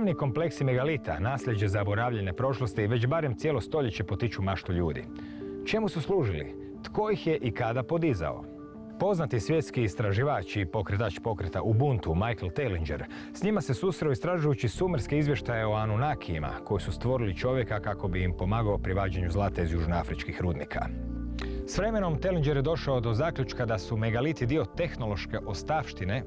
Ogromni kompleksi megalita, nasljeđe zaboravljene prošlosti, već barem cijelo stoljeće potiču maštu ljudi. Čemu su služili? Tko ih je i kada podizao? Poznati svjetski istraživač i pokretač pokreta Ubuntu, Michael Tellinger, s njima se susreo istražujući sumerske izvještaje o Anunnakijima, koji su stvorili čovjeka kako bi im pomagao pri vađenju zlata iz južnoafričkih rudnika. S vremenom Tellinger je došao do zaključka da su megaliti dio tehnološke ostavštine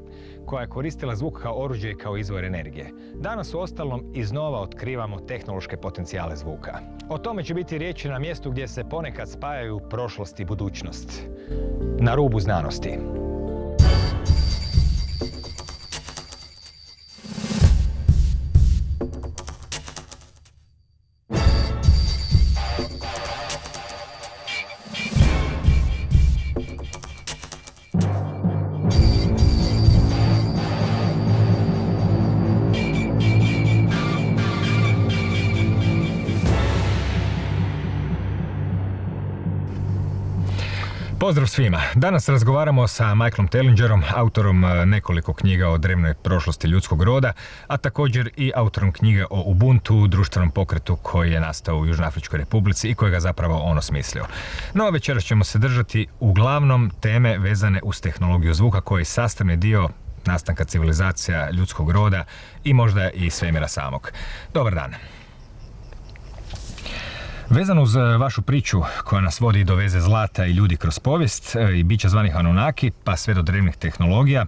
koja je koristila zvuk kao oruđe i kao izvor energije. Danas u ostalom iznova otkrivamo tehnološke potencijale zvuka. O tome će biti riječi na mjestu gdje se ponekad spajaju prošlost i budućnost. Na rubu znanosti. Pozdrav svima! Danas razgovaramo sa Michaelom Tellingerom, autorom nekoliko knjiga o drevnoj prošlosti ljudskog roda, a također i autorom knjige o Ubuntu, društvenom pokretu koji je nastao u Južnoafričkoj Republici i kojega zapravo on osmislio. No, večeras ćemo se držati uglavnom teme vezane uz tehnologiju zvuka koji je sastavni dio nastanka civilizacija ljudskog roda i možda i svemira samog. Dobar dan! Vezano uz vašu priču koja nas vodi do veze zlata i ljudi kroz povijest i bića zvanih Anunnaki, pa sve do drevnih tehnologija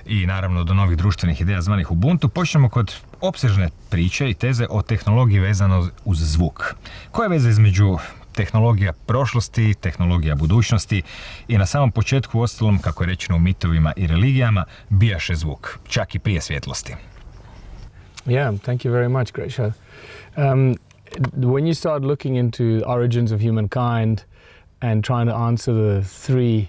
i naravno do novih društvenih ideja zvanih Ubuntu, počnemo kod opsežne priče i teze o tehnologiji vezano uz zvuk. Koja je veza između tehnologija prošlosti, tehnologija budućnosti i na samom početku, uostalom, kako je rečeno u mitovima i religijama, bijaše zvuk, čak i prije svjetlosti? Yeah, thank you very much, Krešimira. When you start looking into origins of humankind and trying to answer the three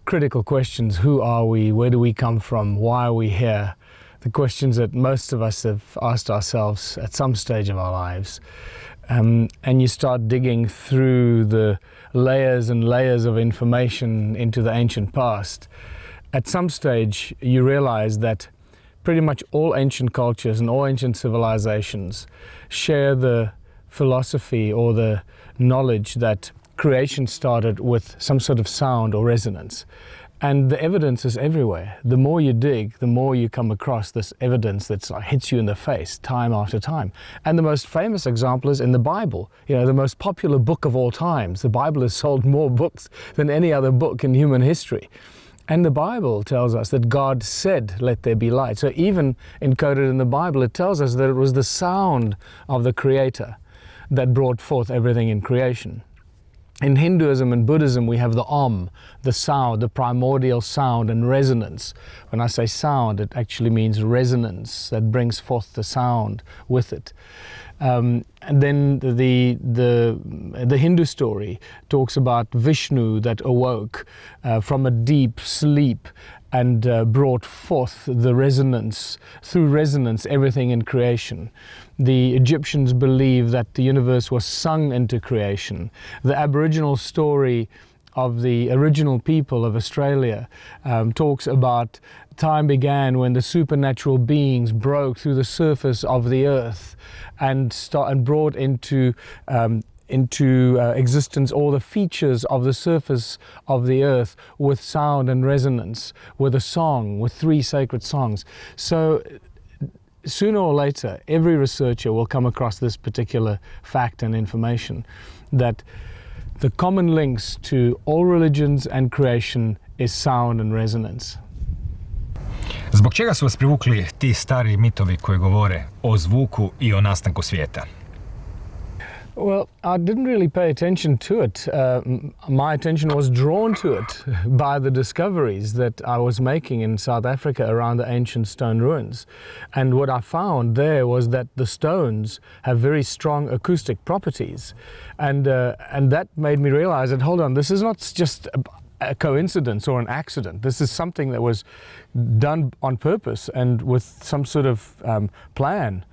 critical questions, who are we, where do we come from, why are we here, the questions that most of us have asked ourselves at some stage of our lives, and you start digging through the layers and layers of information into the ancient past, at some stage you realize that pretty much all ancient cultures and all ancient civilizations share the philosophy or the knowledge that creation started with some sort of sound or resonance. And the evidence is everywhere. The more you dig, the more you come across this evidence that hits you in the face time after time. And the most famous example is in the Bible. You know, the most popular book of all times. The Bible has sold more books than any other book in human history. And the Bible tells us that God said, "Let there be light." So even encoded in the Bible, it tells us that it was the sound of the Creator that brought forth everything in creation. In Hinduism and Buddhism, we have the the sound, the primordial sound and resonance. When I say sound, it actually means resonance that brings forth the sound with it. And then the Hindu story talks about Vishnu that awoke from a deep sleep and brought forth the resonance, through resonance, everything in creation. The Egyptians believe that the universe was sung into creation. The Aboriginal story of the original people of Australia talks about time began when the supernatural beings broke through the surface of the earth and brought into existence all the features of the surface of the earth with sound and resonance, with a song, with 3 sacred songs. So sooner or later, every researcher will come across this particular fact and information, that the common links to all religions and creation is sound and resonance. Zbog čega su vas privukli ti stari mitovi koji govore o zvuku i o nastanku svijeta? Well, I didn't really pay attention to it. My attention was drawn to it by the discoveries that I was making in South Africa around the ancient stone ruins. And what I found there was that the stones have very strong acoustic properties. And that made me realize that, hold on, this is not just a coincidence or an accident. This is something that was done on purpose and with some sort of plan.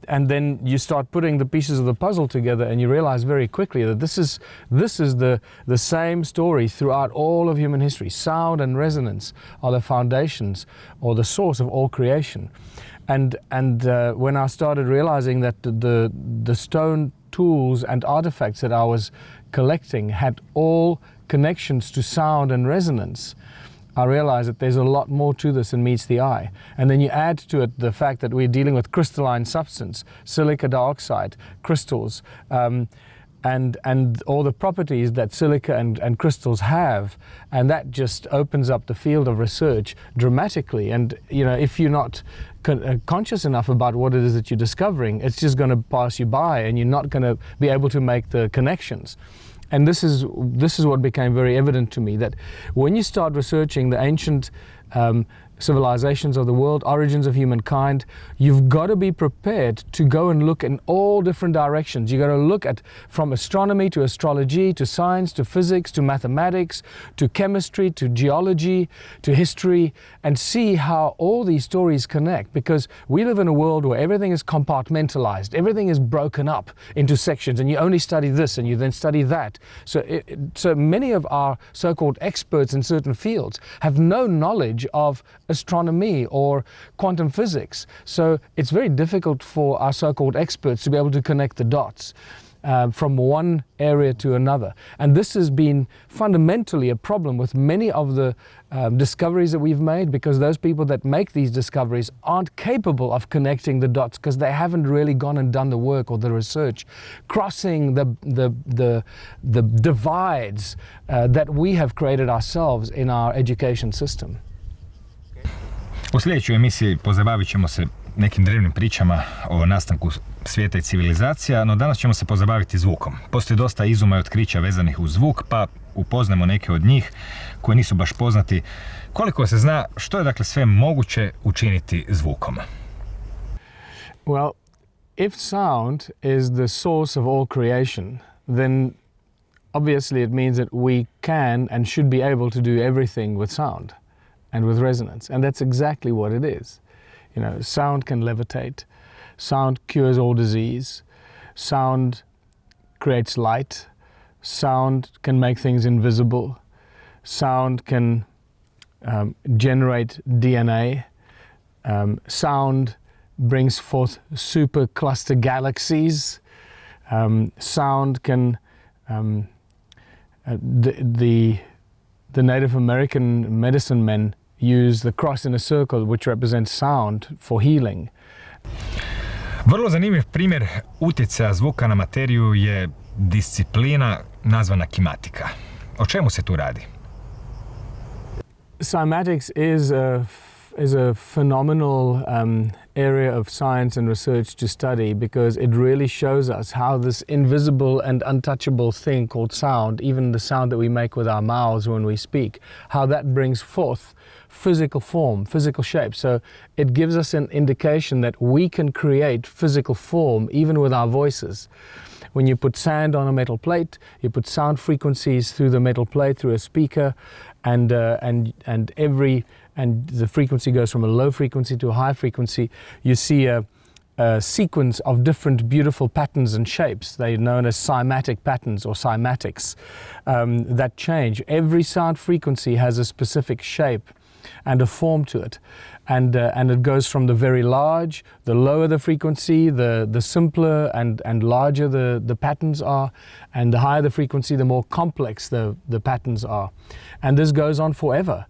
And then you start putting the pieces of the puzzle together and you realize very quickly that this is the same story throughout all of human history. Sound and resonance are the foundations or the source of all creation. And when I started realizing that the stone tools and artifacts that I was collecting had all connections to sound and resonance, I realized that there's a lot more to this than meets the eye. And then you add to it the fact that we're dealing with crystalline substance, silica dioxide, crystals, and all the properties that silica and crystals have, and that just opens up the field of research dramatically. And if you're not conscious enough about what it is that you're discovering, it's just going to pass you by, and you're not going to be able to make the connections. And this is what became very evident to me, that when you start researching the ancient civilizations of the world, origins of humankind, you've got to be prepared to go and look in all different directions. You've got to look at from astronomy to astrology to science to physics to mathematics to chemistry to geology to history, and see how all these stories connect, because we live in a world where everything is compartmentalized, everything is broken up into sections, and you only study this and you then study that. So many of our so-called experts in certain fields have no knowledge of astronomy or quantum physics. So it's very difficult for our so-called experts to be able to connect the dots from one area to another. And this has been fundamentally a problem with many of the discoveries that we've made, because those people that make these discoveries aren't capable of connecting the dots because they haven't really gone and done the work or the research, crossing the divides that we have created ourselves in our education system. U sljedećoj emisiji pozabavit ćemo se nekim drevnim pričama o nastanku svijeta i civilizacija, no danas ćemo se pozabaviti zvukom. Postoji dosta izuma i otkrića vezanih uz zvuk, pa upoznamo neke od njih koji nisu baš poznati. Koliko se zna, što je dakle sve moguće učiniti zvukom? Well, if sound is the source of all creation, then obviously it means that we can and should be able to do everything with sound and with resonance. And that's exactly what it is. Sound can levitate. Sound cures all disease. Sound creates light. Sound can make things invisible. Sound can generate DNA. Sound brings forth supercluster galaxies. Sound can the Native American medicine men use the cross in a circle, which represents sound, for healing. Vrlo zanimljiv primjer utjecaja zvuka na materiju je disciplina nazvana kimatika. O čemu se tu radi? Cymatics is a phenomenal area of science and research to study, because it really shows us how this invisible and untouchable thing called sound, even the sound that we make with our mouths when we speak, how that brings forth physical form, physical shape. So it gives us an indication that we can create physical form even with our voices. When you put sand on a metal plate, you put sound frequencies through the metal plate, through a speaker, and the frequency goes from a low frequency to a high frequency. You see a sequence of different beautiful patterns and shapes. They're known as cymatic patterns or cymatics that change. Every sound frequency has a specific shape and a form to it. And it goes from the very large, the lower the frequency, the simpler and larger the patterns are, and the higher the frequency, the more complex the patterns are. And this goes on forever,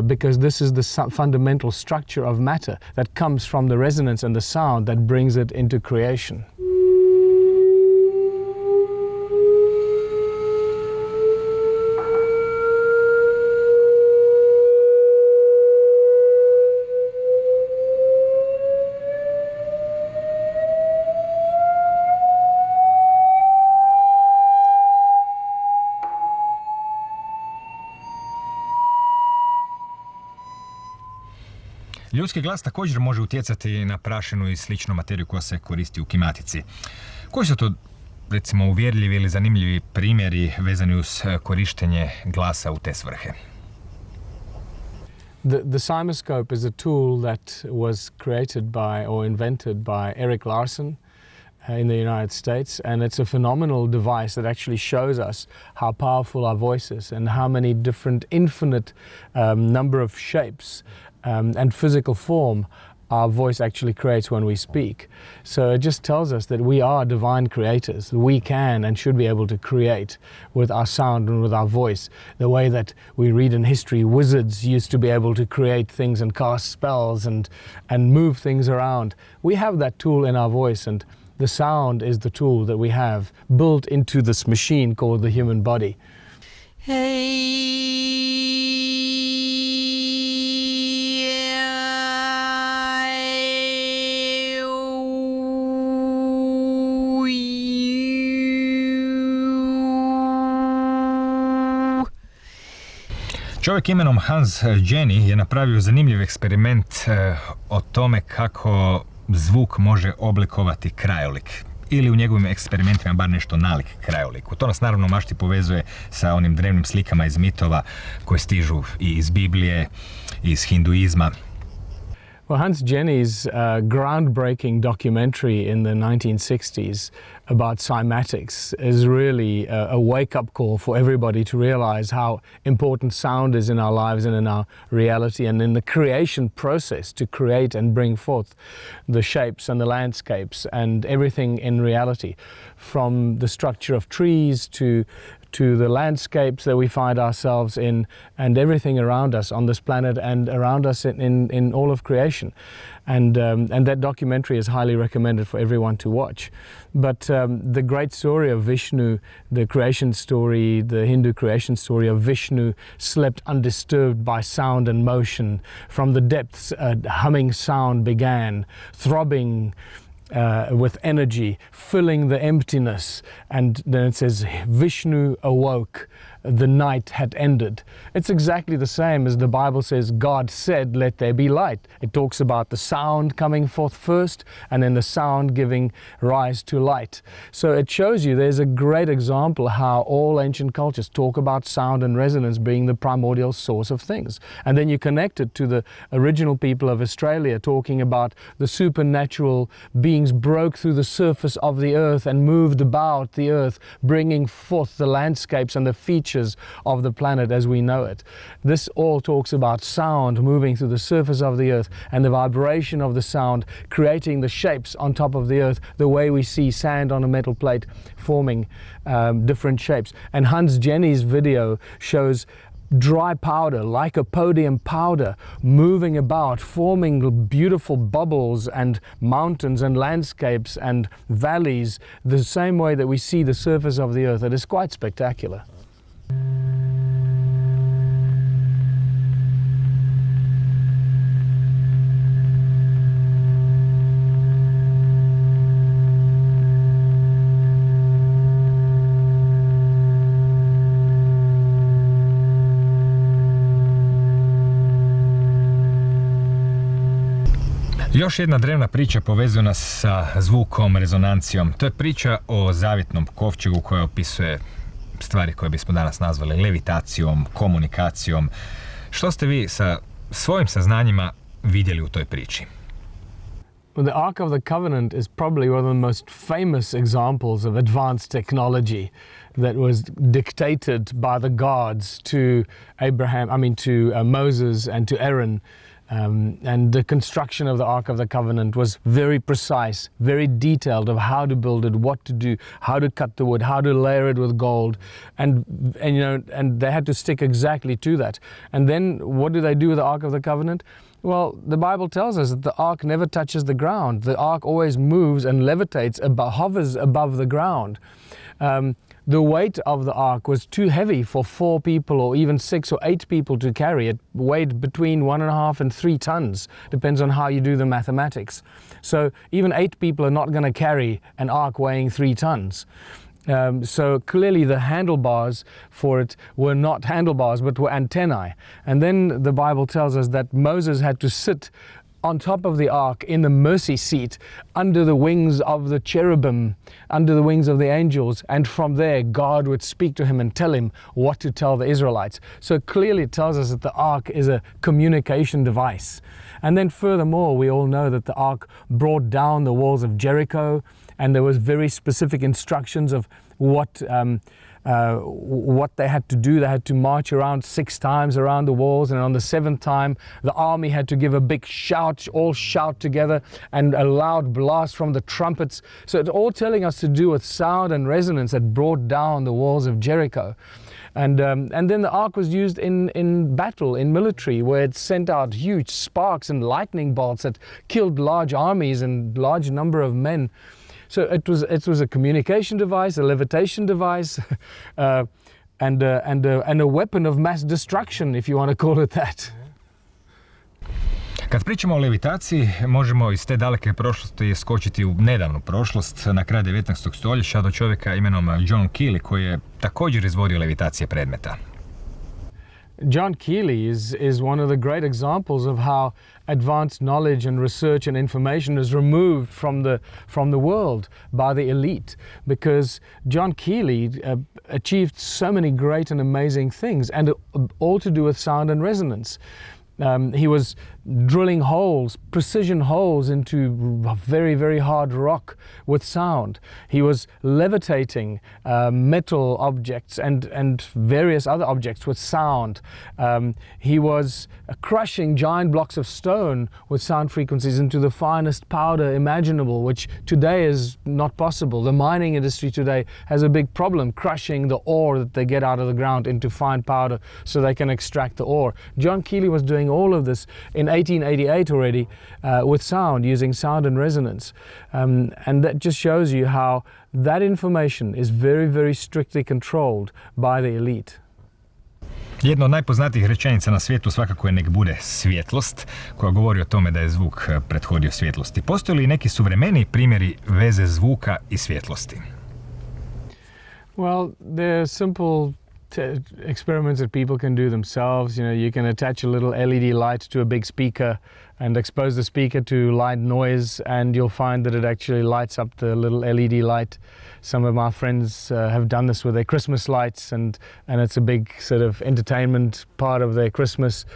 because this is the fundamental structure of matter that comes from the resonance and the sound that brings it into creation. Ljudski glas također može utjecati na prašinu i sličnu materiju koja se koristi u kimatici. Koji su to, recimo, uvjerljivi ili zanimljivi primjeri vezani uz korištenje glasa u te svrhe? The simoscope is a tool that was created by or invented by Eric Larson in the United States, and it's a phenomenal device that actually shows us how powerful our voice is and how many different infinite number of shapes and physical form our voice actually creates when we speak. So it just tells us that we are divine creators. We can and should be able to create with our sound and with our voice. The way that we read in history, wizards used to be able to create things and cast spells and move things around. We have that tool in our voice, and the sound is the tool that we have built into this machine called the human body. Čovjek imenom Hans Jenny je napravio zanimljiv eksperiment o tome kako zvuk može oblikovati krajolik. Ili u njegovim eksperimentima bar nešto nalik krajoliku. To nas naravno mašti povezuje sa onim drevnim slikama iz mitova koje stižu i iz Biblije, i iz hinduizma. Well, Hans Jenny's groundbreaking documentary in the 1960s about cymatics is really a wake-up call for everybody to realize how important sound is in our lives and in our reality and in the creation process to create and bring forth the shapes and the landscapes and everything in reality, from the structure of trees to the landscapes that we find ourselves in and everything around us on this planet and around us in all of creation. And that documentary is highly recommended for everyone to watch. But the great story of Vishnu, the creation story, the Hindu creation story of Vishnu slept undisturbed by sound and motion. From the depths, a humming sound began, throbbing with energy, filling the emptiness. And then it says, Vishnu awoke, the night had ended. It's exactly the same as the Bible says, God said, let there be light. It talks about the sound coming forth first, and then the sound giving rise to light. So it shows you there's a great example how all ancient cultures talk about sound and resonance being the primordial source of things. And then you connect it to the original people of Australia talking about the supernatural beings broke through the surface of the earth and moved about the earth, bringing forth the landscapes and the features of the planet as we know it. This all talks about sound moving through the surface of the earth and the vibration of the sound creating the shapes on top of the earth, the way we see sand on a metal plate forming different shapes. And Hans Jenny's video shows dry powder, like a podium powder, moving about, forming beautiful bubbles and mountains and landscapes and valleys, the same way that we see the surface of the earth. It is quite spectacular. Još jedna drevna priča povezuje nas sa zvukom, rezonancijom. To je priča o zavjetnom kovčegu koja opisuje stvari koje bismo danas nazvali levitacijom, komunikacijom. Što ste vi sa svojim saznanjima vidjeli u toj priči? Well, the Ark of the Covenant is probably one of the most famous examples of advanced technology that was dictated by the gods to Moses and to Aaron. And the construction of the Ark of the Covenant was very precise, very detailed of how to build it, what to do, how to cut the wood, how to layer it with gold, and they had to stick exactly to that. And then what do they do with the Ark of the Covenant? Well, the Bible tells us that the Ark never touches the ground. The Ark always moves and levitates, hovers above the ground. The weight of the Ark was too heavy for 4 people or even 6 or 8 people to carry. It weighed between 1.5 and 3 tons, depends on how you do the mathematics. So even 8 people are not going to carry an Ark weighing 3 tons. So clearly the handlebars for it were not handlebars but were antennae. And then the Bible tells us that Moses had to sit on top of the ark in the mercy seat, under the wings of the cherubim, under the wings of the angels, and from there God would speak to him and tell him what to tell the Israelites. So clearly it tells us that the ark is a communication device. And then furthermore, we all know that the ark brought down the walls of Jericho, and there was very specific instructions of what they had to do. They had to march around 6 times around the walls, and on the 7th time the army had to give a big shout, all shout together, and a loud blast from the trumpets. So it's all telling us to do with sound and resonance that brought down the walls of Jericho. And then the ark was used in battle, in military, where it sent out huge sparks and lightning bolts that killed large armies and large number of men. So it was a communication device, a levitation device, and a weapon of mass destruction, if you want to call it that. Kad pričamo o levitaciji, možemo iz te daleke prošlosti skočiti u nedavnu prošlost, na kraj 19. stoljeća, do čovjeka imenom John Keely, koji je također izvodio levitacije predmeta. John Keely is one of the great examples of how advanced knowledge and research and information is removed from the world by the elite, because John Keely achieved so many great and amazing things, and all to do with sound and resonance. He was drilling holes, precision holes into very, very hard rock with sound. He was levitating metal objects and various other objects with sound. He was crushing giant blocks of stone with sound frequencies into the finest powder imaginable, which today is not possible. The mining industry today has a big problem crushing the ore that they get out of the ground into fine powder so they can extract the ore. John Keely was doing all of this in 1888 already with sound, using sound and resonance. And that just shows you how that information is very, very strictly controlled by the elite. Jedna od najpoznatijih rečenica na svijetu svakako je nek bude svjetlost, koja govori o tome da je zvuk prethodio svjetlosti. Postoje li neki suvremeniji primjeri veze zvuka i svjetlosti? Well, there are simple experiments that people can do themselves. You know, you can attach a little LED light to a big speaker and expose the speaker to light noise, and you'll find that it actually lights up the little LED light. Some of my friends have done this with their Christmas lights, and it's a big sort of entertainment part of their Christmas.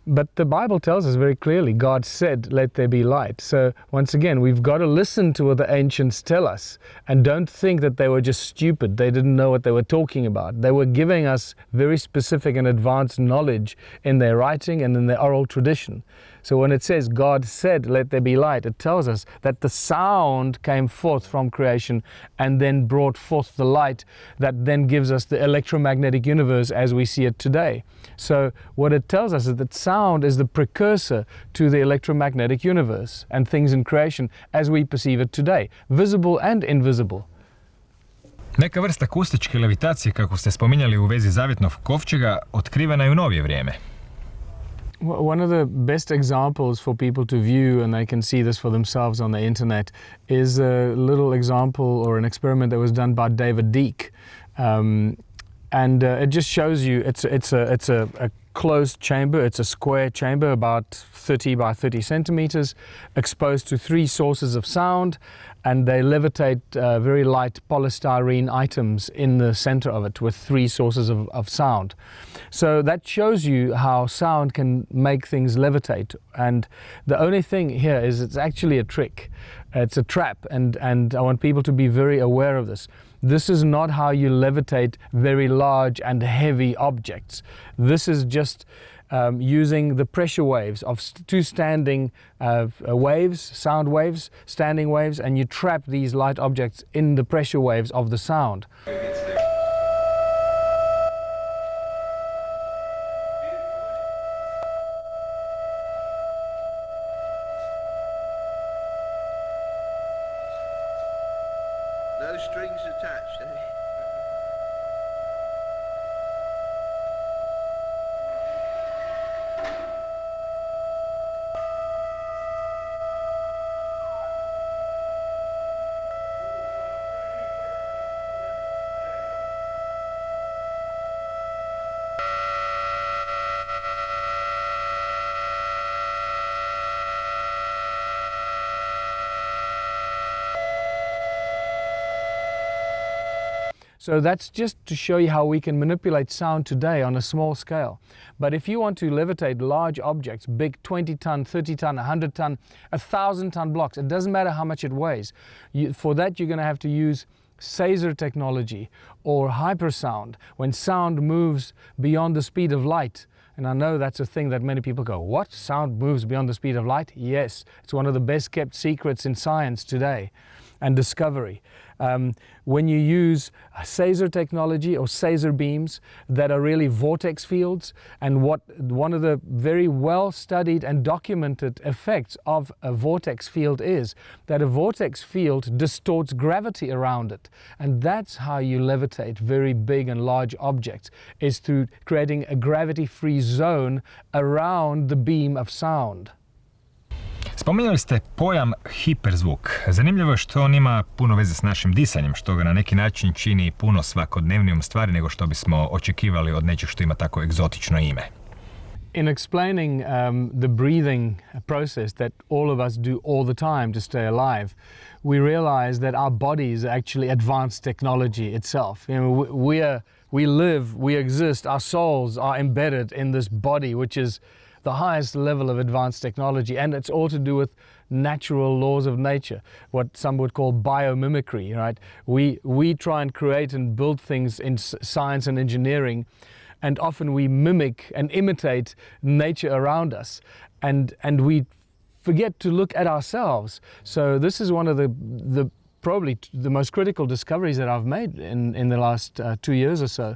But the Bible tells us very clearly, God said, let there be light. So once again, we've got to listen to what the ancients tell us, and don't think that they were just stupid. They didn't know what they were talking about. They were giving us very specific and advanced knowledge in their writing and in their oral tradition. So when it says God said, let there be light, it tells us that the sound came forth from creation and then brought forth the light that then gives us the electromagnetic universe as we see it today. So what it tells us is that sound is the precursor to the electromagnetic universe and things in creation as we perceive it today, visible and invisible. Neka vrsta akustičke levitacije, kako ste spominjali u vezi zavjetnog kovčega, otkrivena je u novije vrijeme. One of the best examples for people to view, and they can see this for themselves on the internet, is a little example or an experiment that was done by David Deek. It just shows you it's a closed chamber. It's a square chamber about 30 by 30 centimeters, exposed to 3 sources of sound, and they levitate very light polystyrene items in the center of it with 3 sources of sound. So that shows you how sound can make things levitate. And the only thing here is it's actually a trick. It's a trap, and I want people to be very aware of this. This is not how you levitate very large and heavy objects. This is just using the pressure waves of 2 standing waves, sound waves, standing waves, and you trap these light objects in the pressure waves of the sound. No strings attached, eh? So that's just to show you how we can manipulate sound today on a small scale. But if you want to levitate large objects, big 20-ton, 30-ton, 100-ton, 1,000-ton blocks, it doesn't matter how much it weighs. For that, you're going to have to use Caesar technology or hypersound, when sound moves beyond the speed of light. And I know that's a thing that many people go, what? Sound moves beyond the speed of light? Yes, it's one of the best kept secrets in science today and discovery. When you use Caesar technology or Caesar beams that are really vortex fields, and one of the very well studied and documented effects of a vortex field is that a vortex field distorts gravity around it, and that's how you levitate very big and large objects, is through creating a gravity-free zone around the beam of sound. Spominjali ste pojam hiperzvuk. Zanimljivo je što on ima puno veze s našim disanjem, što ga na neki način čini puno svakodnevnijom stvari nego što bismo očekivali od nečeg što ima tako egzotično ime. In explaining the breathing process that all of us do all the time to stay alive, we realize that our bodies are actually advanced technology itself. You know, we live, we exist, our souls are embedded in this body, which is the highest level of advanced technology, and it's all to do with natural laws of nature, what some would call biomimicry, right? We try and create and build things in science and engineering, and often we mimic and imitate nature around us, and we forget to look at ourselves. So this is one of the probably the most critical discoveries that I've made in the last 2 years or so.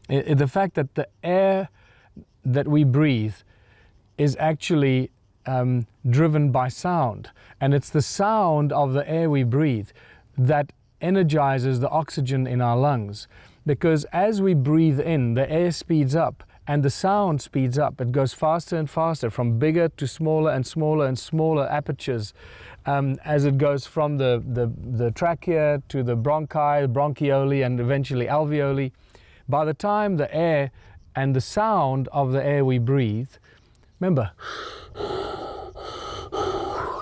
The fact that the air that we breathe is actually driven by sound, and it's the sound of the air we breathe that energizes the oxygen in our lungs, because as we breathe in, the air speeds up and the sound speeds up. It goes faster and faster, from bigger to smaller and smaller and smaller apertures, as it goes from the trachea to the bronchi, bronchioli, and eventually alveoli. By the time the air and the sound of the air we breathe, remember,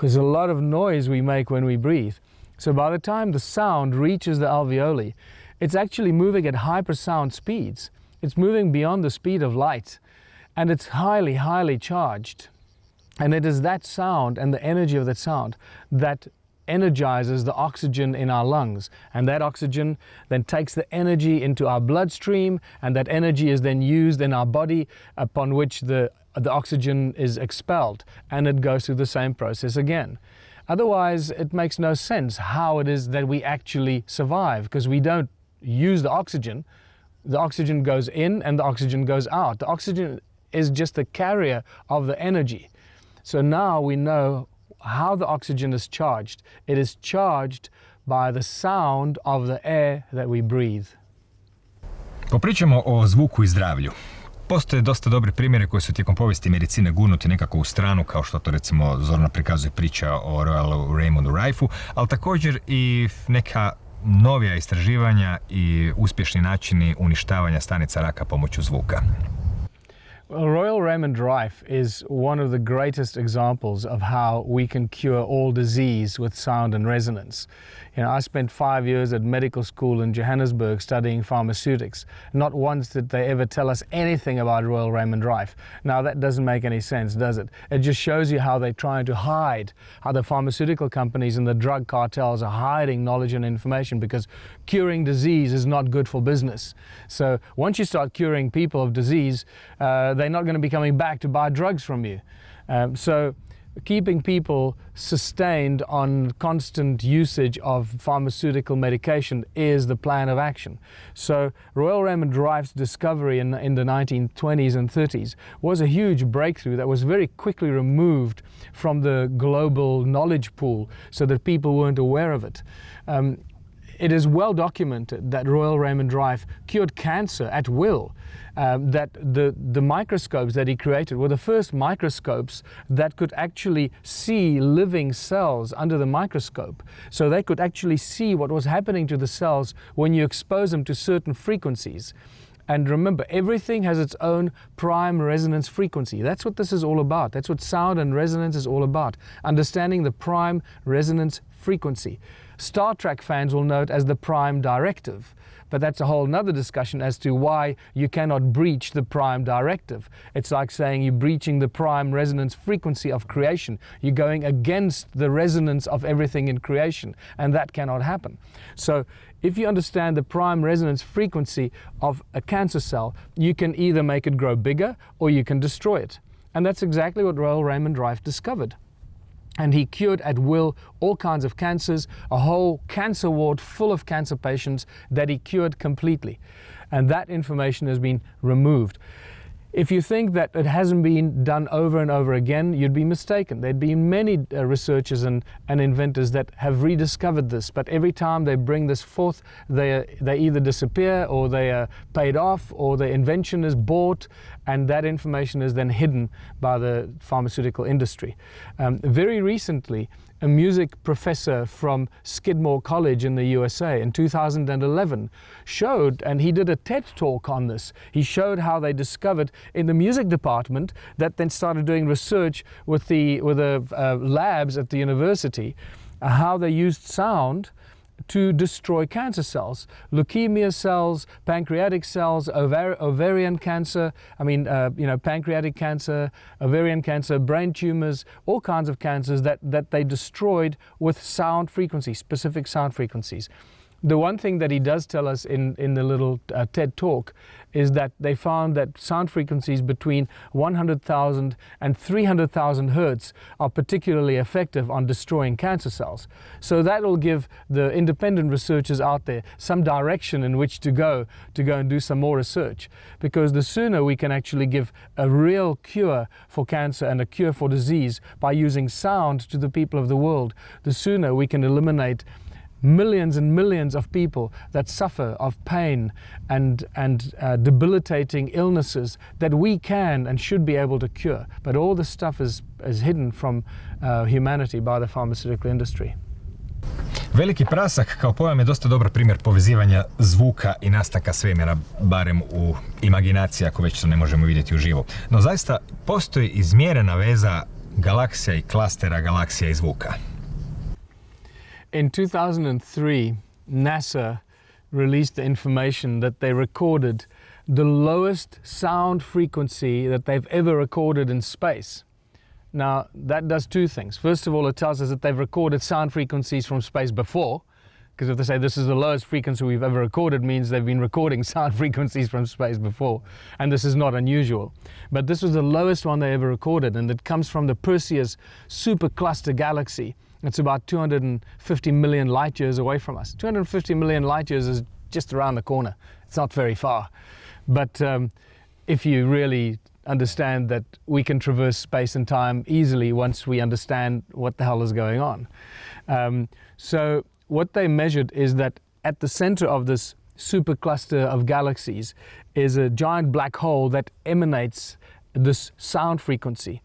there's a lot of noise we make when we breathe. So by the time the sound reaches the alveoli, it's actually moving at hypersound speeds. It's moving beyond the speed of light, and it's highly, highly charged. And it is that sound and the energy of that sound that energizes the oxygen in our lungs, and that oxygen then takes the energy into our bloodstream, and that energy is then used in our body, upon which the oxygen is expelled, and it goes through the same process again. Otherwise, it makes no sense how it is that we actually survive, because we don't use the oxygen. The oxygen goes in and the oxygen goes out. The oxygen is just the carrier of the energy. So now we know how the oxygen is charged. It is charged by the sound of the air that we breathe. Popričamo o zvuku i zdravlju. Postoje dosta dobre primjere koji su tijekom povijesti medicine gurnuti nekako u stranu, kao što to recimo zorno prikazuje priča o Royalu Raymondu Rifeu, ali također i neka novija istraživanja i uspješni načini uništavanja stanica raka pomoću zvuka. Well, Royal Raymond Rife is one of the greatest examples of how we can cure all disease with sound and resonance. You know, I spent 5 years at medical school in Johannesburg studying pharmaceutics. Not once did they ever tell us anything about Royal Raymond Rife. Now that doesn't make any sense, does it? It just shows you how they're trying to hide, how the pharmaceutical companies and the drug cartels are hiding knowledge and information, because curing disease is not good for business. So once you start curing people of disease, they're not going to be coming back to buy drugs from you. So keeping people sustained on constant usage of pharmaceutical medication is the plan of action. So Royal Raymond Rife's discovery in the 1920s and 30s was a huge breakthrough that was very quickly removed from the global knowledge pool so that people weren't aware of it. It is well documented that Royal Raymond Rife cured cancer at will. That the microscopes that he created were the first microscopes that could actually see living cells under the microscope. So they could actually see what was happening to the cells when you expose them to certain frequencies. And remember, everything has its own prime resonance frequency. That's what this is all about. That's what sound and resonance is all about. Understanding the prime resonance frequency. Star Trek fans will know it as the prime directive. But that's a whole nother discussion as to why you cannot breach the prime directive. It's like saying you're breaching the prime resonance frequency of creation. You're going against the resonance of everything in creation, and that cannot happen. So if you understand the prime resonance frequency of a cancer cell, you can either make it grow bigger or you can destroy it. And that's exactly what Royal Raymond Rife discovered. And he cured at will all kinds of cancers, a whole cancer ward full of cancer patients that he cured completely. And that information has been removed. If you think that it hasn't been done over and over again, you'd be mistaken. There'd been many researchers and inventors that have rediscovered this, but every time they bring this forth, they either disappear or they are paid off or the invention is bought, and that information is then hidden by the pharmaceutical industry. Very recently, a music professor from Skidmore College in the USA in 2011 showed, and he did a TED talk on this, he showed how they discovered in the music department that then started doing research with the labs at the university, how they used sound to destroy cancer cells, leukemia cells, pancreatic cells, ovarian cancer, pancreatic cancer, ovarian cancer, brain tumors, all kinds of cancers that they destroyed with sound frequencies, specific sound frequencies. The one thing that he does tell us in the little TED talk is that they found that sound frequencies between 100,000 and 300,000 hertz are particularly effective on destroying cancer cells. So that will give the independent researchers out there some direction in which to go and do some more research. Because the sooner we can actually give a real cure for cancer and a cure for disease by using sound to the people of the world, the sooner we can eliminate millions and millions of people that suffer of pain and debilitating illnesses that we can and should be able to cure. But all this stuff is hidden from humanity by the pharmaceutical industry. Veliki prasak kao pojam je dosta dobar primjer povezivanja zvuka i nastanka svemira, barem u imaginaciji, ako već to ne možemo vidjeti uživo. No zaista postoji izmjerena veza galaksija i klastera galaksija i zvuka. In 2003, NASA released the information that they recorded the lowest sound frequency that they've ever recorded in space. Now, that does two things. First of all, it tells us that they've recorded sound frequencies from space before, because if they say this is the lowest frequency we've ever recorded, means they've been recording sound frequencies from space before, and this is not unusual. But this was the lowest one they ever recorded, and it comes from the Perseus supercluster galaxy. It's about 250 million light years away from us. 250 million light years is just around the corner. It's not very far. But if you really understand that we can traverse space and time easily once we understand what the hell is going on. So what they measured is that at the center of this supercluster of galaxies is a giant black hole that emanates this sound frequency.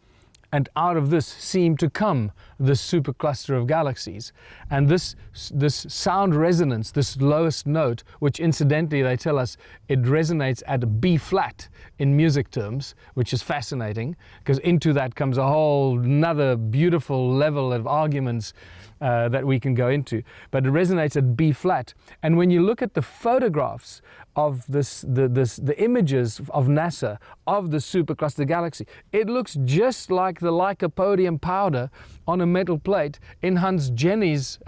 And out of this seemed to come this supercluster of galaxies. And this sound resonance, this lowest note, which incidentally they tell us it resonates at B flat in music terms, which is fascinating, because into that comes a whole another beautiful level of arguments that we can go into. But it resonates at B flat. And when you look at the photographs of the images of NASA of the supercluster galaxy, it looks just like the lycopodium powder on a metal plate in Hans Jenny's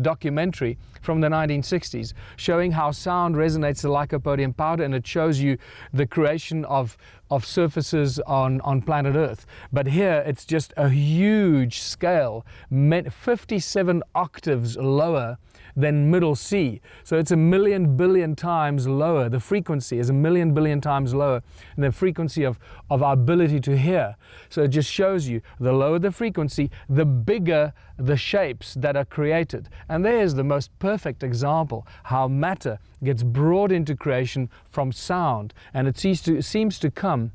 documentary from the 1960s, showing how sound resonates the lycopodium powder, and it shows you the creation of surfaces on planet Earth. But here it's just a huge scale, 57 octaves lower than middle C. So it's 1,000,000 billion times lower. The frequency is 1,000,000 billion times lower than the frequency of our ability to hear. So it just shows you the lower the frequency, the bigger the shapes that are created. And there's the most perfect example how matter gets brought into creation from sound, and it seems to come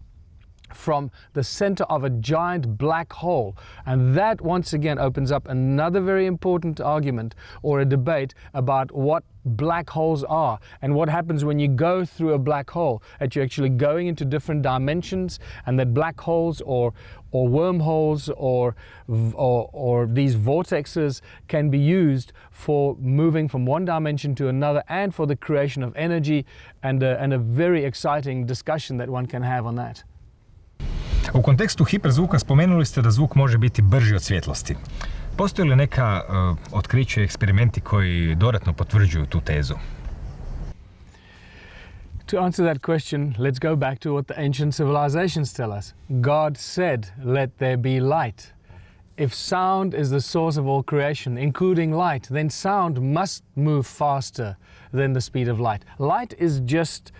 from the center of a giant black hole. And that once again opens up another very important argument or a debate about what black holes are and what happens when you go through a black hole, that you're actually going into different dimensions, and that black holes or wormholes or these vortexes can be used for moving from one dimension to another and for the creation of energy, and a very exciting discussion that one can have on that. U kontekstu hiperzvuka spomenuli ste da zvuk može biti brži od svjetlosti. Postoje li neka otkriće i eksperimenti koji dodatno potvrđuju tu tezu? To answer that question, let's go back to what the ancient civilizations tell us. God said, "Let there be light." If sound is the source of all creation, including light, then sound must move faster than the speed of light. Light is just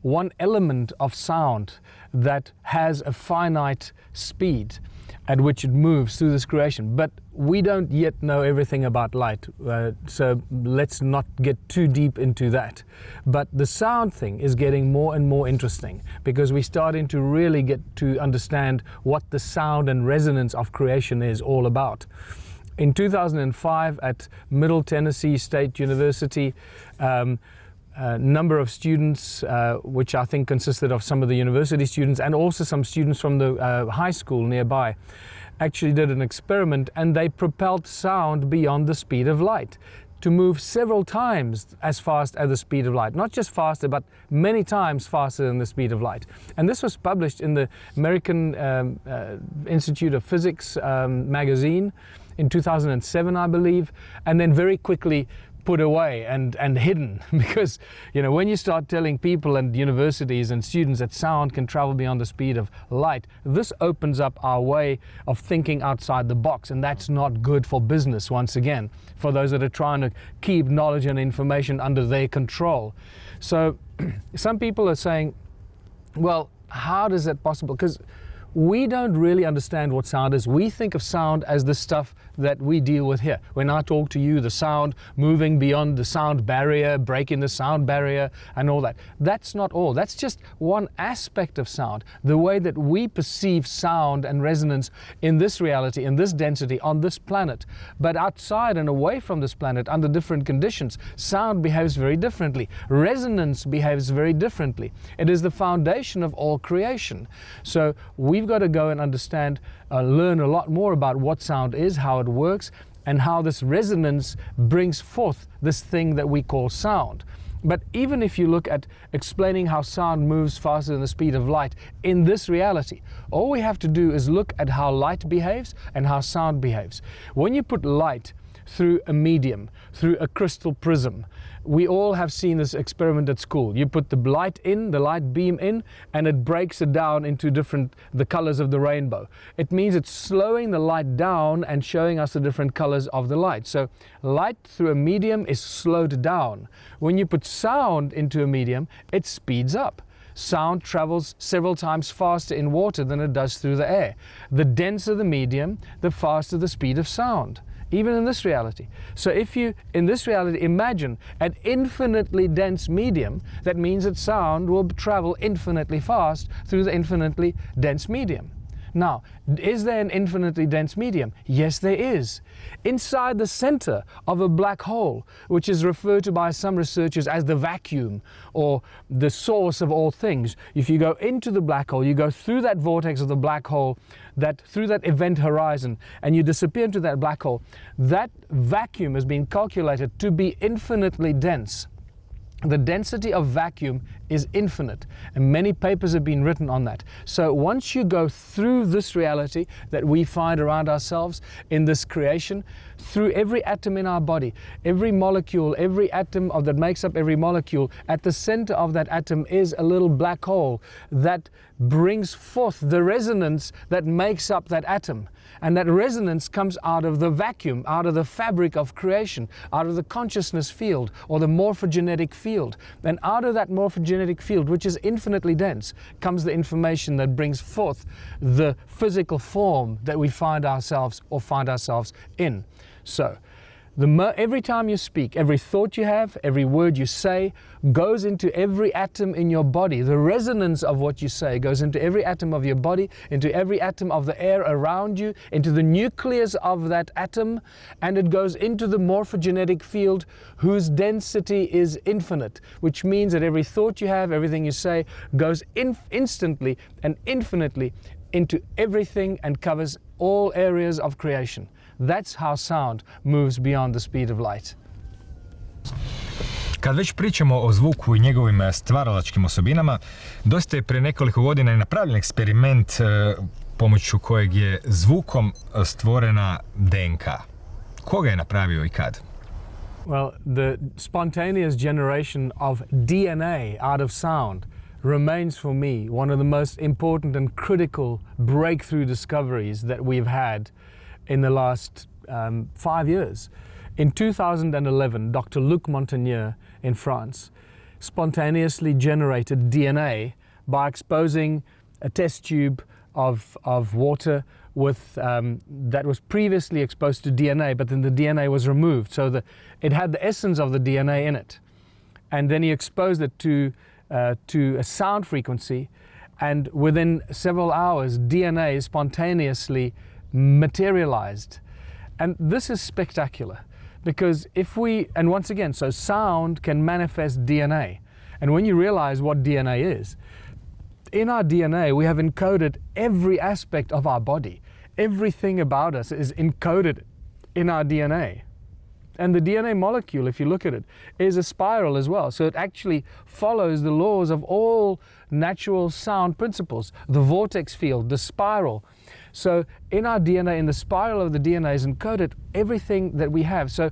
one element of sound that has a finite speed at which it moves through this creation. But we don't yet know everything about light, so let's not get too deep into that. But the sound thing is getting more and more interesting, because we're starting to really get to understand what the sound and resonance of creation is all about. In 2005 at Middle Tennessee State University, a number of students, which I think consisted of some of the university students and also some students from the high school nearby, actually did an experiment, and they propelled sound beyond the speed of light to move several times as fast as the speed of light. Not just faster, but many times faster than the speed of light. And this was published in the American Institute of Physics magazine in 2007, I believe, and then very quickly put away and hidden, because when you start telling people and universities and students that sound can travel beyond the speed of light, this opens up our way of thinking outside the box, and that's not good for business, once again, for those that are trying to keep knowledge and information under their control. So some people are saying, well, how is that possible? Because we don't really understand what sound is. We think of sound as the stuff that we deal with here. When I talk to you, the sound moving beyond the sound barrier, breaking the sound barrier and all that. That's not all. That's just one aspect of sound. The way that we perceive sound and resonance in this reality, in this density, on this planet. But outside and away from this planet, under different conditions, sound behaves very differently. Resonance behaves very differently. It is the foundation of all creation. So we've got to go and understand, learn a lot more about what sound is, how it works, and how this resonance brings forth this thing that we call sound. But even if you look at explaining how sound moves faster than the speed of light in this reality, all we have to do is look at how light behaves and how sound behaves. When you put light through a medium, through a crystal prism, we all have seen this experiment at school. You put the light in, the light beam in, and it breaks it down into the colors of the rainbow. It means it's slowing the light down and showing us the different colors of the light. So light through a medium is slowed down. When you put sound into a medium, it speeds up. Sound travels several times faster in water than it does through the air. The denser the medium, the faster the speed of sound. Even in this reality. So if you, in this reality, imagine an infinitely dense medium, that means that sound will travel infinitely fast through the infinitely dense medium. Now, is there an infinitely dense medium? Yes, there is. Inside the center of a black hole, which is referred to by some researchers as the vacuum, or the source of all things. If you go into the black hole, you go through that vortex of the black hole, through that event horizon, and you disappear into that black hole, that vacuum has been calculated to be infinitely dense. The density of vacuum is infinite, and many papers have been written on that. So once you go through this reality that we find around ourselves in this creation, through every atom in our body, every molecule, every atom that makes up every molecule, at the center of that atom is a little black hole that brings forth the resonance that makes up that atom. And that resonance comes out of the vacuum, out of the fabric of creation, out of the consciousness field or the morphogenetic field. And out of that morphogenetic field, which is infinitely dense, comes the information that brings forth the physical form that we find ourselves in. So Every time you speak, every thought you have, every word you say goes into every atom in your body. The resonance of what you say goes into every atom of your body, into every atom of the air around you, into the nucleus of that atom, and it goes into the morphogenetic field whose density is infinite, which means that every thought you have, everything you say goes instantly and infinitely into everything and covers all areas of creation. That's how sound moves beyond the speed of light. Kad već pričamo o zvuku i njegovim stvaralačkim osobinama, dosta je prije nekoliko godina i napravljen eksperiment pomoću kojeg je zvukom stvorena DNK. Ko ga je napravio i kad? Well, the spontaneous generation of DNA out of sound remains for me one of the most important and critical breakthrough discoveries that we've had in the last 5 years. In 2011, Dr. Luc Montagnier in France spontaneously generated DNA by exposing a test tube of water with, that was previously exposed to DNA, but then the DNA was removed, so that it had the essence of the DNA in it. And then he exposed it to a sound frequency, and within several hours, DNA spontaneously materialized. And this is spectacular, because and once again, so sound can manifest DNA. And when you realize what DNA is, in our DNA we have encoded every aspect of our body. Everything about us is encoded in our DNA. And the DNA molecule, if you look at it, is a spiral as well. So it actually follows the laws of all natural sound principles. The vortex field, the spiral. So in our DNA, in the spiral of the DNA is encoded everything that we have. So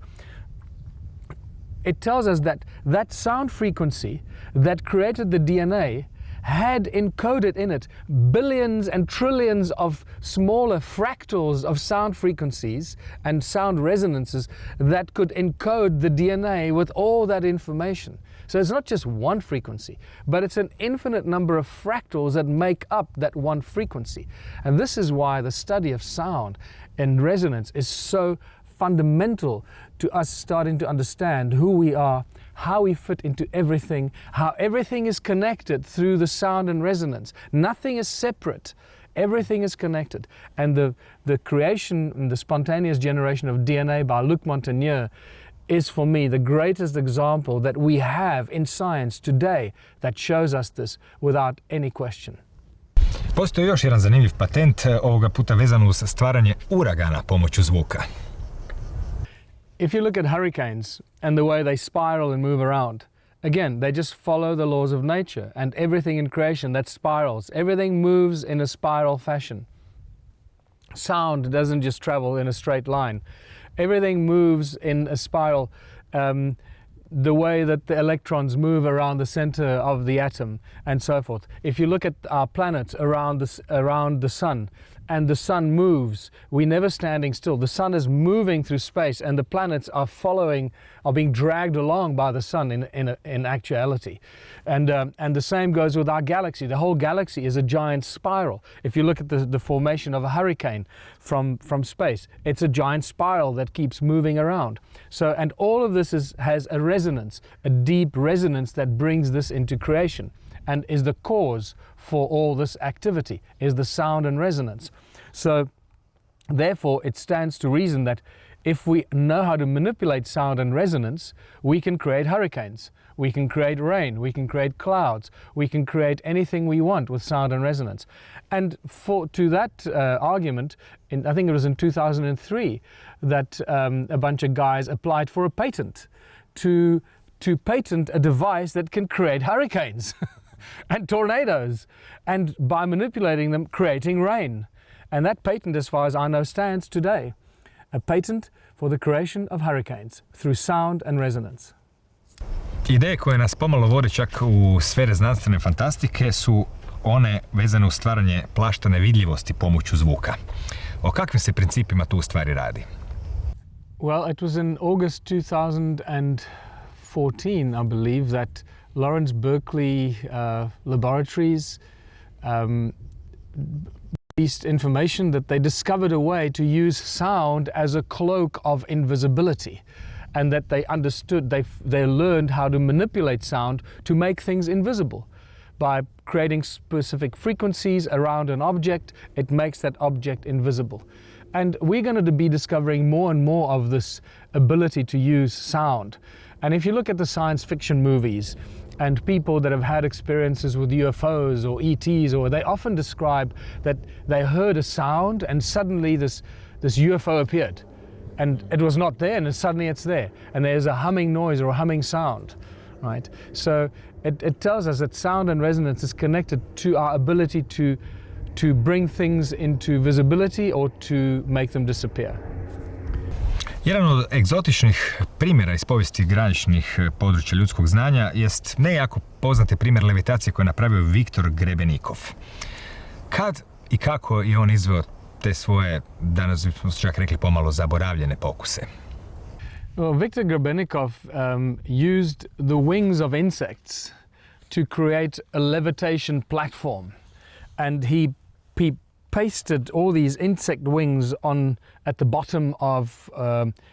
it tells us that that sound frequency that created the DNA had encoded in it billions and trillions of smaller fractals of sound frequencies and sound resonances that could encode the DNA with all that information. So it's not just one frequency, but it's an infinite number of fractals that make up that one frequency. And this is why the study of sound and resonance is so fundamental to us starting to understand who we are, how we fit into everything, how everything is connected through the sound and resonance. Nothing is separate. Everything is connected. And the creation and the spontaneous generation of DNA by Luc Montagnier is for me the greatest example that we have in science today that shows us this without any question. Postoji još jedan zanimljiv patent, ovoga puta vezan uz stvaranje uragana pomoću zvuka. If you look at hurricanes and the way they spiral and move around, again, they just follow the laws of nature and everything in creation that spirals. Everything moves in a spiral fashion. Sound doesn't just travel in a straight line. Everything moves in a spiral, the way that the electrons move around the center of the atom and so forth. If you look at our planets around the sun, and the sun moves, we're never standing still. The sun is moving through space and the planets are being dragged along by the sun in actuality. And the same goes with our galaxy. The whole galaxy is a giant spiral. If you look at the formation of a hurricane from space, it's a giant spiral that keeps moving around. So, and all of this has a resonance, a deep resonance that brings this into creation, and is the cause for all this activity, is the sound and resonance. So therefore it stands to reason that if we know how to manipulate sound and resonance, we can create hurricanes, we can create rain, we can create clouds, we can create anything we want with sound and resonance. And to that argument, I think it was in 2003 that a bunch of guys applied for a patent to patent a device that can create hurricanes and tornadoes, and by manipulating them, creating rain. And that patent, as far as I know, stands today. A patent for the creation of hurricanes through sound and resonance. Ideje koje nas pomalo vode čak u sfere znanstvene fantastike su one vezane uz stvaranje plaštane vidljivosti pomoću zvuka. O kakvim se principima tu u stvari radi? Well, it was in August 2014, I believe, that Lawrence Berkeley Laboratories information that they discovered a way to use sound as a cloak of invisibility, and that they understood, they learned how to manipulate sound to make things invisible. By creating specific frequencies around an object, it makes that object invisible. And we're going to be discovering more and more of this ability to use sound. And if you look at the science fiction movies and people that have had experiences with UFOs or ETs, or they often describe that they heard a sound and suddenly this UFO appeared. And it was not there, and suddenly it's there. And there's a humming noise or a humming sound, right? So it tells us that sound and resonance is connected to our ability to bring things into visibility or to make them disappear. Jedan od egzotičnih primjera iz povijesti graničnih područja ljudskog znanja jest ne jako poznati primjer levitacije koji je napravio Viktor Grebenikov. Kad i kako je on izveo te svoje, danas bismo čak rekli pomalo zaboravljene pokuse? Well, Viktor Grebenikov used the wings of insects to create a levitation platform, and he pasted all these insect wings on at the bottom of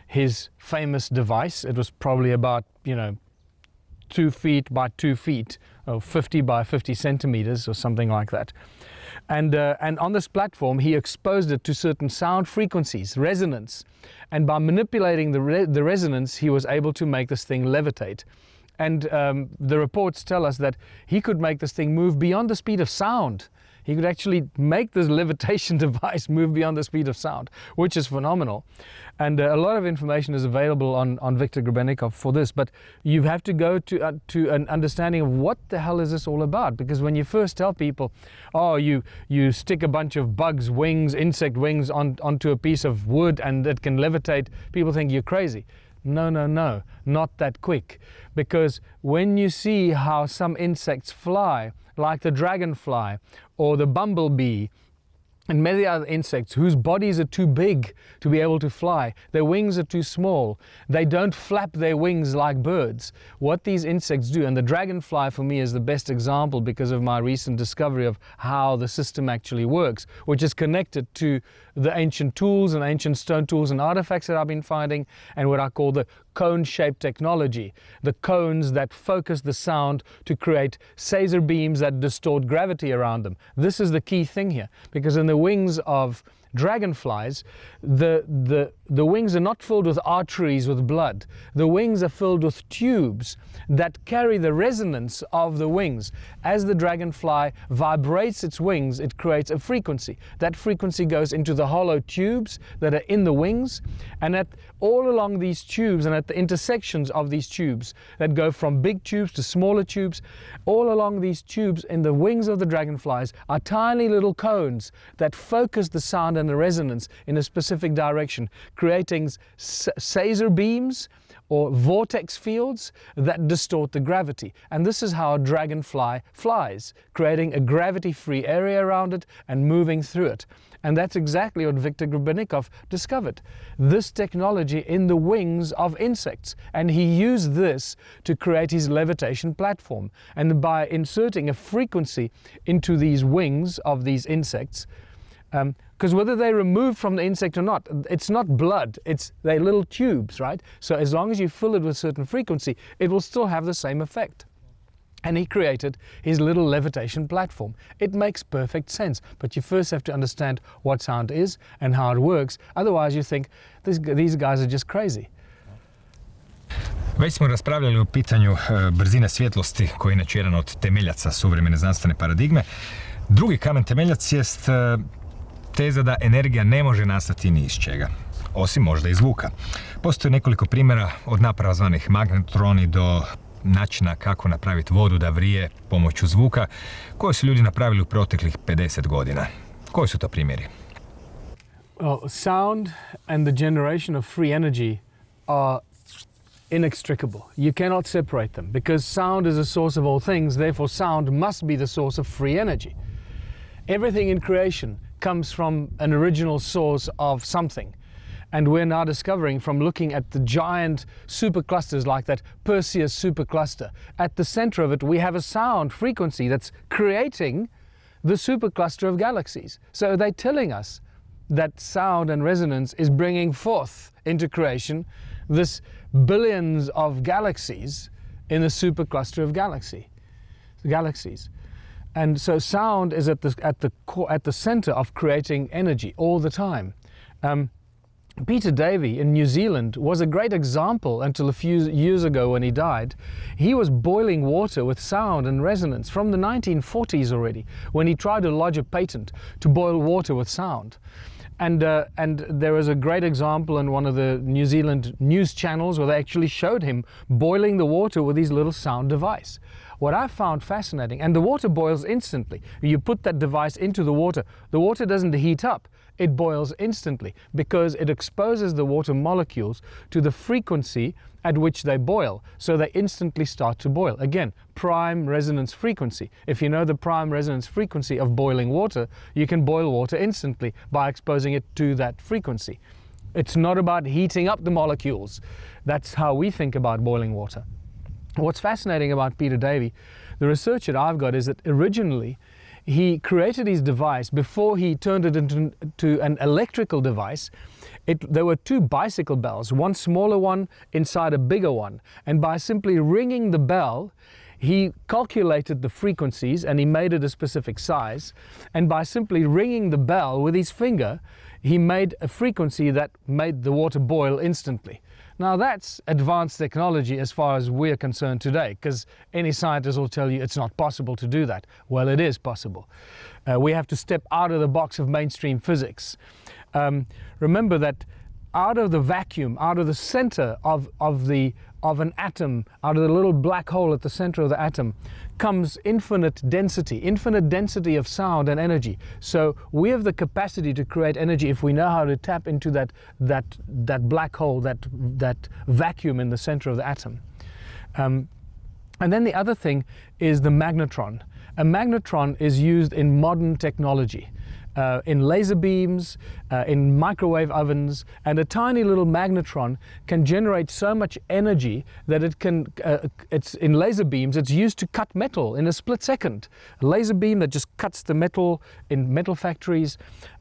his famous device. It was probably about 2 feet by 2 feet, or 50 by 50 centimeters, or something like that. And on this platform, he exposed it to certain sound frequencies, resonance. And by manipulating the resonance, he was able to make this thing levitate. And the reports tell us that he could make this thing move beyond the speed of sound. He could actually make this levitation device move beyond the speed of sound, which is phenomenal. And a lot of information is available on Viktor Grebenikov for this, but you have to go to an understanding of what the hell is this all about. Because when you first tell people, oh, you stick a bunch of bugs' wings, insect wings onto a piece of wood and it can levitate, people think you're crazy. No, not that quick. Because when you see how some insects fly, like the dragonfly or the bumblebee and many other insects whose bodies are too big to be able to fly, their wings are too small, they don't flap their wings like birds. What these insects do, and the dragonfly for me is the best example because of my recent discovery of how the system actually works, which is connected to the ancient tools and ancient stone tools and artifacts that I've been finding, and what I call the cone-shaped technology, the cones that focus the sound to create Caesar beams that distort gravity around them. This is the key thing here, because in the wings of dragonflies, the wings are not filled with arteries with blood. The wings are filled with tubes that carry the resonance of the wings. As the dragonfly vibrates its wings, it creates a frequency. That frequency goes into the hollow tubes that are in the wings, and all along these tubes and at the intersections of these tubes that go from big tubes to smaller tubes, all along these tubes in the wings of the dragonflies are tiny little cones that focus the sound and the resonance in a specific direction, creating Caesar beams or vortex fields that distort the gravity. And this is how a dragonfly flies, creating a gravity-free area around it and moving through it. And that's exactly what Viktor Grebenikov discovered. This technology in the wings of insects. And he used this to create his levitation platform. And by inserting a frequency into these wings of these insects, because whether they remove from the insect or not, it's not blood, they're little tubes, right? So as long as you fill it with a certain frequency, it will still have the same effect. And he created his little levitation platform. It makes perfect sense, but you first have to understand what sound is and how it works. Otherwise you think, these guys are just crazy. Već smo raspravljali o pitanju brzine svjetlosti, koji je inače jedan od temeljaca suvremene znanstvene paradigme. Drugi kamen temeljac jest teza da energija ne može nastati ni iz čega, osim možda iz zvuka. Postoji nekoliko primjera od naprava zvanih magnetroni do načina kako napraviti vodu da vrije pomoću zvuka, koje su ljudi napravili u proteklih 50 godina. Koji su to primjeri? Well, sound and the generation of free energy are inextricable. You cannot separate them because sound is a source of all things, therefore sound must be the source of free energy. Everything in creation comes from an original source of something. And we're now discovering from looking at the giant superclusters like that Perseus supercluster. At the center of it, we have a sound frequency that's creating the supercluster of galaxies. So they're telling us that sound and resonance is bringing forth into creation this billions of galaxies in the supercluster of galaxies. And so sound is at the center of creating energy all the time. Peter Davey in New Zealand was a great example until a few years ago when he died. He was boiling water with sound and resonance from the 1940s already, when he tried to lodge a patent to boil water with sound. And there was a great example in one of the New Zealand news channels where they actually showed him boiling the water with his little sound device. What I found fascinating, and the water boils instantly. You put that device into the water doesn't heat up. It boils instantly because it exposes the water molecules to the frequency at which they boil. So they instantly start to boil. Again, prime resonance frequency. If you know the prime resonance frequency of boiling water, you can boil water instantly by exposing it to that frequency. It's not about heating up the molecules. That's how we think about boiling water. What's fascinating about Peter Davey, the research that I've got, is that originally he created his device before he turned it into an electrical device. There were two bicycle bells, one smaller one inside a bigger one. And by simply ringing the bell, he calculated the frequencies and he made it a specific size. And by simply ringing the bell with his finger, he made a frequency that made the water boil instantly. Now that's advanced technology as far as we're concerned today, because any scientist will tell you it's not possible to do that. Well, it is possible. We have to step out of the box of mainstream physics. Remember that out of the vacuum, out of the center of an atom, out of the little black hole at the center of the atom, comes infinite density of sound and energy. So we have the capacity to create energy if we know how to tap into that black hole, that vacuum in the center of the atom. And then the other thing is the magnetron. A magnetron is used in modern technology. In laser beams, in microwave ovens, and a tiny little magnetron can generate so much energy that it can, it's in laser beams, it's used to cut metal in a split second. A laser beam that just cuts the metal in metal factories,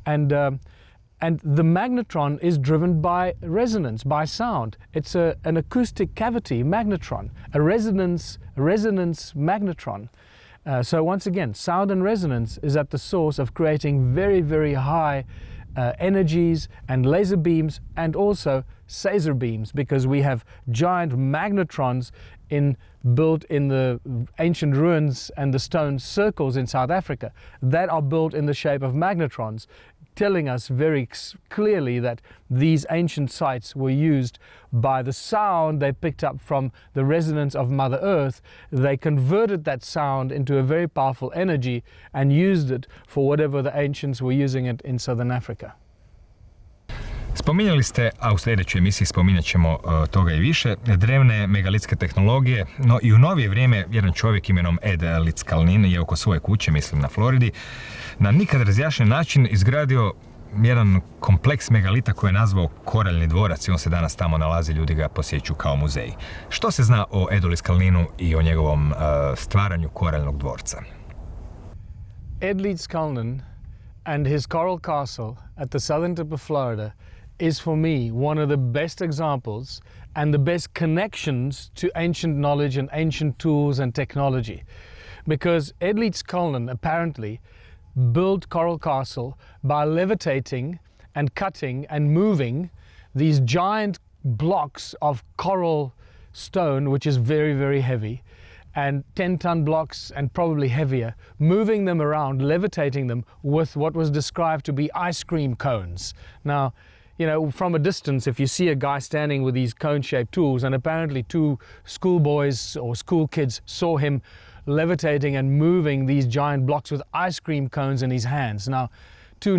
and the magnetron is driven by resonance, by sound. It's an acoustic cavity magnetron, a resonance magnetron. So once again, sound and resonance is at the source of creating very, very high energies and laser beams, and also Caesar beams, because we have giant magnetrons built in the ancient ruins and the stone circles in South Africa that are built in the shape of magnetrons, telling us very clearly that these ancient sites were used by the sound they picked up from the resonance of Mother Earth. They converted that sound into a very powerful energy and used it for whatever the ancients were using it in Southern Africa. Spominjali ste, a u sljedećoj emisiji spominjat ćemo toga i više, drevne megalitske tehnologije, no i u novije vrijeme jedan čovjek imenom Ed Litzkalnin je oko svoje kuće, mislim na Floridi, na nikad razjašnjen način izgradio jedan kompleks megalita koji je nazvao Koraljni dvorac i on se danas tamo nalazi, ljudi ga posjećuju kao muzej. Što se zna o Edu Litzkalninu i o njegovom stvaranju Koraljnog dvorca? Ed Litzkalnin and his coral castle at the southern tip of Florida is for me one of the best examples and the best connections to ancient knowledge and ancient tools and technology. Because Ed Litzkalnin apparently built Coral Castle by levitating and cutting and moving these giant blocks of coral stone, which is very, very heavy, and 10-ton blocks and probably heavier, moving them around, levitating them with what was described to be ice cream cones. Now, you know, from a distance, if you see a guy standing with these cone-shaped tools, and apparently two schoolboys or school kids saw him levitating and moving these giant blocks with ice cream cones in his hands. Now, to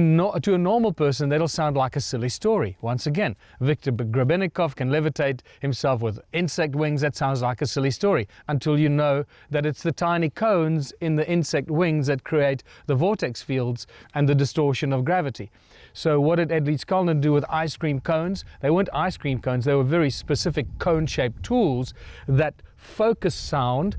a normal person, that'll sound like a silly story. Once again, Viktor Grebennikov can levitate himself with insect wings. That sounds like a silly story, until you know that it's the tiny cones in the insect wings that create the vortex fields and the distortion of gravity. So what did Ed Litzkalnin do with ice cream cones? They weren't ice cream cones, they were very specific cone-shaped tools that focus sound,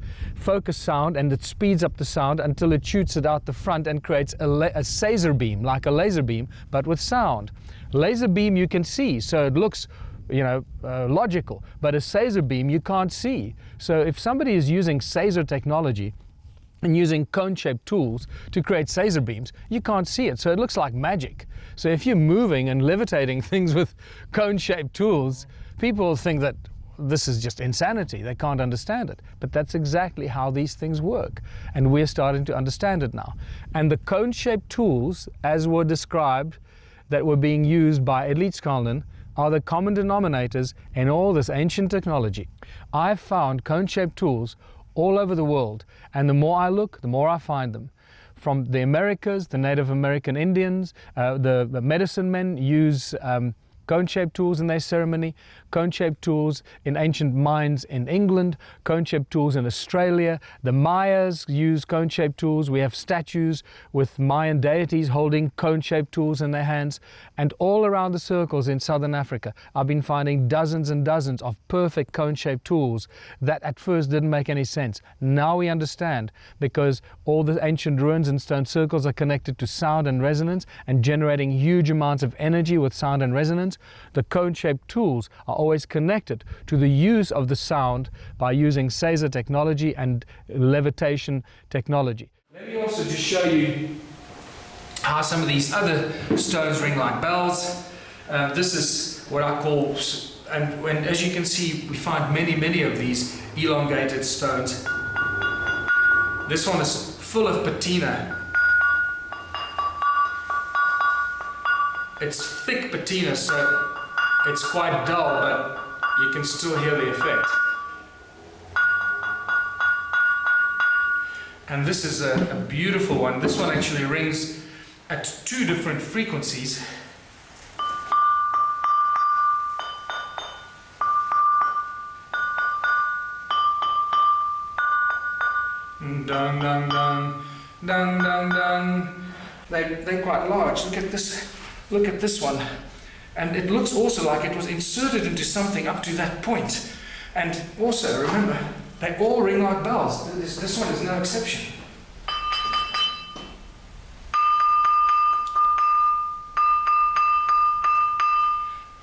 and it speeds up the sound until it shoots it out the front and creates a Caesar beam, like a laser beam, but with sound. Laser beam you can see, so it looks, logical, but a Caesar beam you can't see. So if somebody is using Caesar technology and using cone-shaped tools to create Caesar beams, you can't see it, so it looks like magic. So if you're moving and levitating things with cone-shaped tools, people think that this is just insanity, they can't understand it. But that's exactly how these things work, and we're starting to understand it now. And the cone-shaped tools, as were described, that were being used by eliteskallen, are the common denominators in all this ancient technology. I've found cone-shaped tools all over the world, and the more I look, the more I find them. From the Americas, the Native American Indians, the medicine men use cone-shaped tools in their ceremony, cone-shaped tools in ancient mines in England, cone-shaped tools in Australia. The Mayas use cone-shaped tools. We have statues with Mayan deities holding cone-shaped tools in their hands. And all around the circles in southern Africa, I've been finding dozens and dozens of perfect cone-shaped tools that at first didn't make any sense. Now we understand, because all the ancient ruins and stone circles are connected to sound and resonance and generating huge amounts of energy with sound and resonance. The cone-shaped tools are always connected to the use of the sound by using Caesar technology and levitation technology. Let me also just show you how some of these other stones ring like bells. This is what I call, and as you can see, we find many of these elongated stones. This one is full of patina. It's thick patina, so it's quite dull, but you can still hear the effect. And this is a beautiful one. This one actually rings at 2 different frequencies. Dun dun dun, dun dun dun. They're quite large. Look at this one. And it looks also like it was inserted into something up to that point. And also, remember, they all ring like bells. This one is no exception.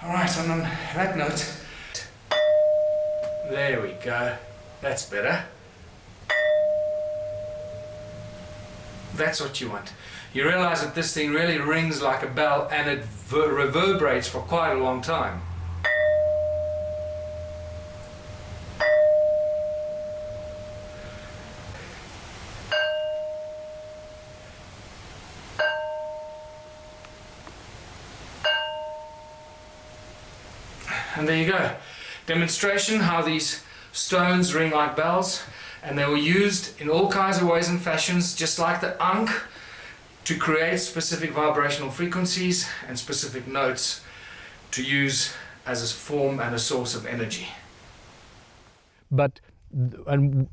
Alright, and on that note, there we go. That's better. That's what you want. You realize that this thing really rings like a bell, and it reverberates for quite a long time. And there you go. Demonstration how these stones ring like bells, and they were used in all kinds of ways and fashions, just like the ankh, to create specific vibrational frequencies and specific notes to use as a form and a source of energy. But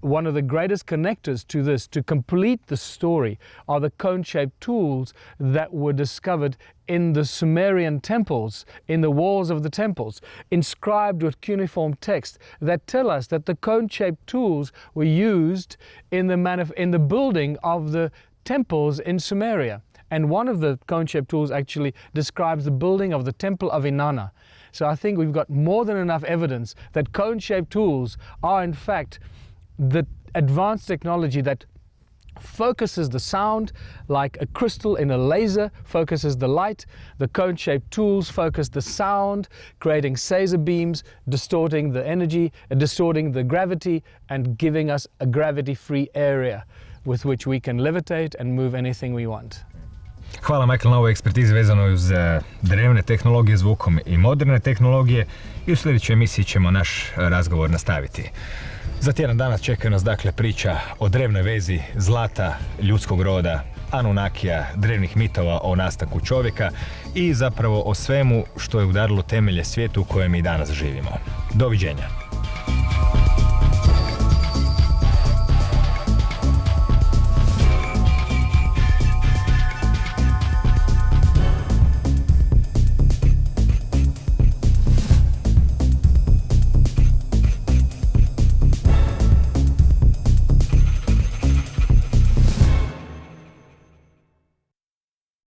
one of the greatest connectors to this, to complete the story, are the cone-shaped tools that were discovered in the Sumerian temples, in the walls of the temples, inscribed with cuneiform text that tell us that the cone-shaped tools were used in the building of the temples in Sumeria. And one of the cone-shaped tools actually describes the building of the temple of Inanna. So I think we've got more than enough evidence that cone-shaped tools are in fact the advanced technology that focuses the sound like a crystal in a laser focuses the light. The cone-shaped tools focus the sound, creating Caesar beams, distorting the energy, distorting the gravity, and giving us a gravity-free area with which we can levitate and move anything we want. Hvala Michael na ovoj ekspertizi vezano uz drevne tehnologije zvukom i moderne tehnologije, i u sljedećoj emisiji ćemo naš razgovor nastaviti. Za tjedan danas čekaju nas dakle priča o drevnoj vezi zlata, ljudskog roda, Anunnakija, drevnih mitova o nastanku čovjeka i zapravo o svemu što je udarilo temelje svijetu u kojem i danas živimo. Doviđenja.